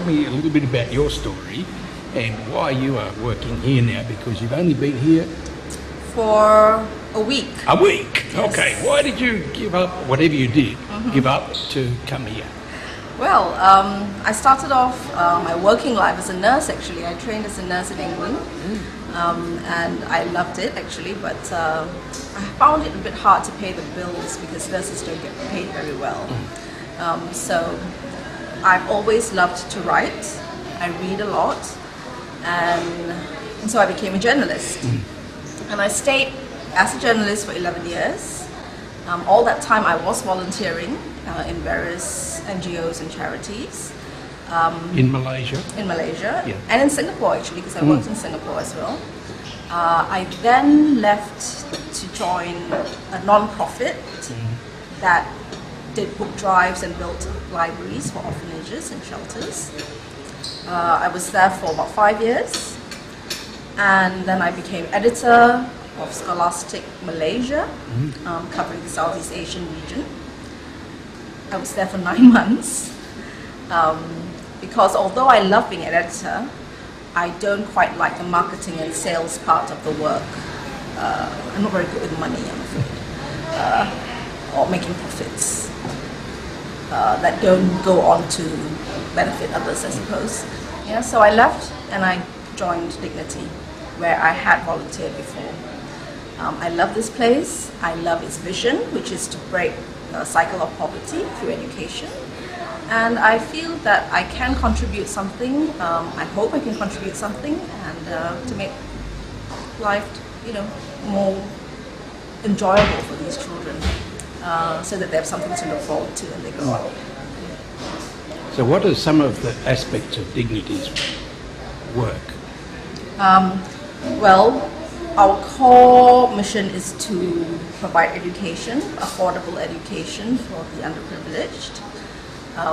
me a little bit about your story and why you are working here now, because you've only been here for a week. a week. Yes. Okay, why did you give up, whatever you did, give up to come here? Well, I started off my working life as a nurse actually. I trained as a nurse in England and I loved it actually, but I found it a bit hard to pay the bills because nurses don't get paid very well. So I've always loved to write. I read a lot and so I became a journalist. And I stayed as a journalist for 11 years. All that time I was volunteering in various NGOs and charities. In Malaysia? In Malaysia, Yeah. and in Singapore actually, because I worked in Singapore as well. I then left to join a non-profit that did book drives and built libraries for orphanages and shelters. I was there for about 5 years, and then I became editor of Scholastic Malaysia, covering the Southeast Asian region. I was there for 9 months because although I love being an editor, I don't quite like the marketing and sales part of the work. I'm not very good with money, I'm afraid, or making profits that don't go on to benefit others, I suppose. Yeah, so I left and I joined Dignity, where I had volunteered before. I love this place. I love its vision, which is to break the cycle of poverty through education. And I feel that I can contribute something. I hope I can contribute something, and to make life, more enjoyable for these children, so that they have something to look forward to when they grow up. So what are some of the aspects of Dignity's work? Well, our core mission is to provide education, affordable education for the underprivileged.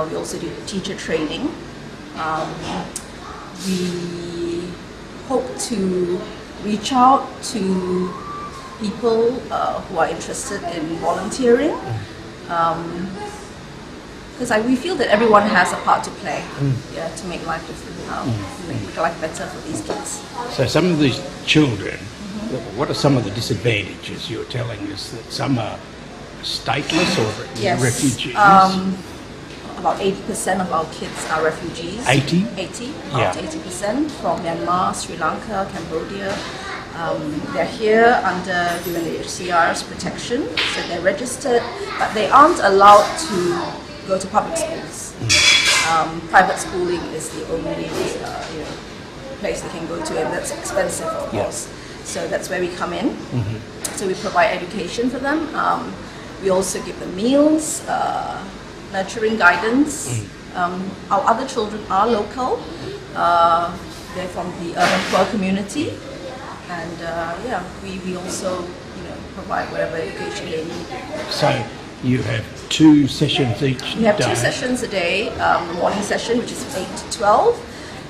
We also do teacher training. We hope to reach out to people who are interested in volunteering, because we feel that everyone has a part to play, to make life different, make life better for these kids. So some of these children, what are some of the disadvantages? You're telling us that some are stateless or Yes. refugees? About 80% of our kids are refugees. 80? 80, Yeah. about 80% from Myanmar, Sri Lanka, Cambodia. They're here under UNHCR's protection, so they're registered, but they aren't allowed to go to public schools. Private schooling is the only place they can go to, and that's expensive, of course. So that's where we come in. So we provide education for them. We also give them meals, nurturing guidance. Our other children are local. They're from the urban poor community, and we also provide whatever education they need. So you have 2 sessions each day? We have 2 sessions a day. The morning session, which is 8 to 12,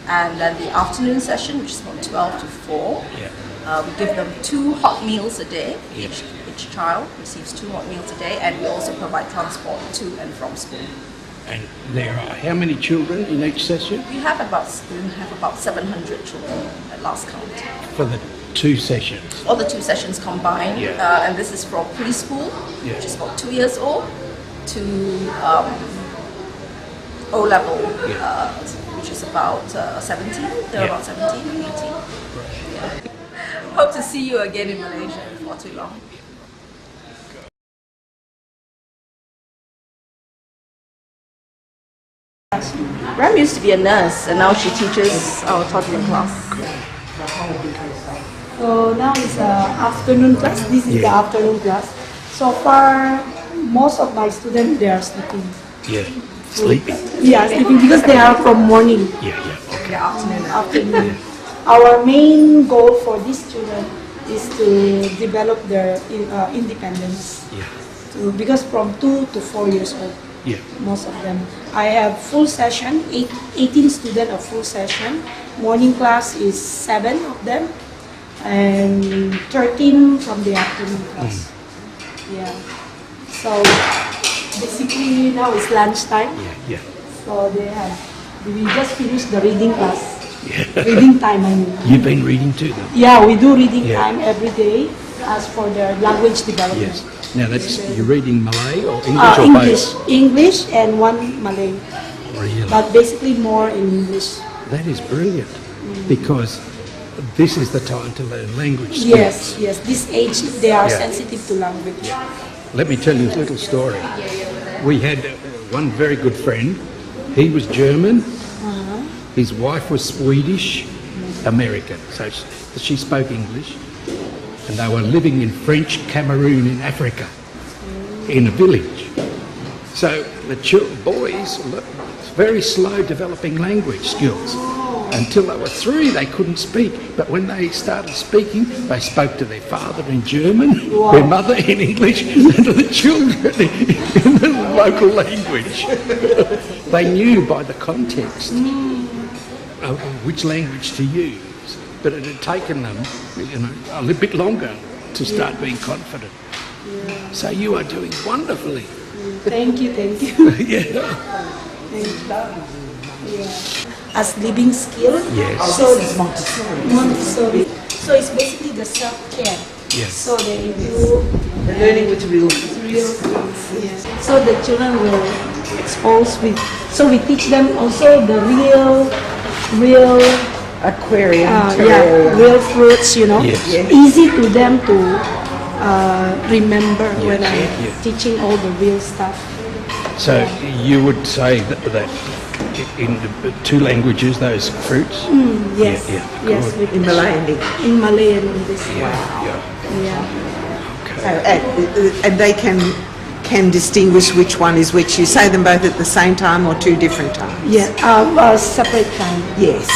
and then the afternoon session, which is from 12 to 4. Yeah. We give them 2 hot meals a day. Each child receives 2 hot meals a day, and we also provide transport to and from school. And there are how many children in each session? We have about 700 children at last count. For the 2 sessions? All the 2 sessions combined, and this is from preschool, which is about 2 years old, to O-level, which is about 17. They're about 17, 18. Hope to see you again in Malaysia before too long. Ram used to be a nurse, and now she teaches our toddler class. So now it's afternoon class. This is the afternoon class. So far, most of my students, they are sleeping. Yeah, sleeping. Yeah, sleeping because they are from morning. Okay. Afternoon. Our main goal for these children is to develop their independence. Because from 2 to 4 years old, most of them. I have full session, 18 students of full session. Morning class is 7 of them, and 13 from the afternoon class. So basically now it's lunchtime. So they have We just finished the reading class. Reading time, I mean. You've been reading to them? Yeah, we do reading Yeah. time every day as for their language development. Yes. Now that's, you're reading Malay or English or English, both? English and one Malay, Really? but basically more in English. That is brilliant, because this is the time to learn language skills. Yes, yes. This age, they are Yeah. sensitive to language. Let me tell you a little story. We had one very good friend. He was German. His wife was Swedish American, so she spoke English, and they were living in French Cameroon in Africa, in a village. So the boys were very slow developing language skills. Until they were 3, they couldn't speak. But when they started speaking, they spoke to their father in German, their mother in English, and to the children in the local language. They knew by the context which language to use, but it had taken them, a little bit longer to start being confident. So you are doing wonderfully. Thank you, thank you. Yeah. Thank you. Yeah. As living skill. Yes. So it's Montessori. So it's basically the self-care. Yes. So they do The learning with real real things. Yes. So the children will expose with. So we teach them also the real aquarium, real fruits. Yes. Easy to them to remember when Yes, I'm yes. teaching all the real stuff. So you would say that in the 2 languages, those fruits? Yes. Yeah, Yes. good. with in Malay and English. In Malay and English. Yeah. Yeah. Okay. And they can distinguish which one is which. You say them both at the same time or 2 different times? Yeah. Separate time. Yes.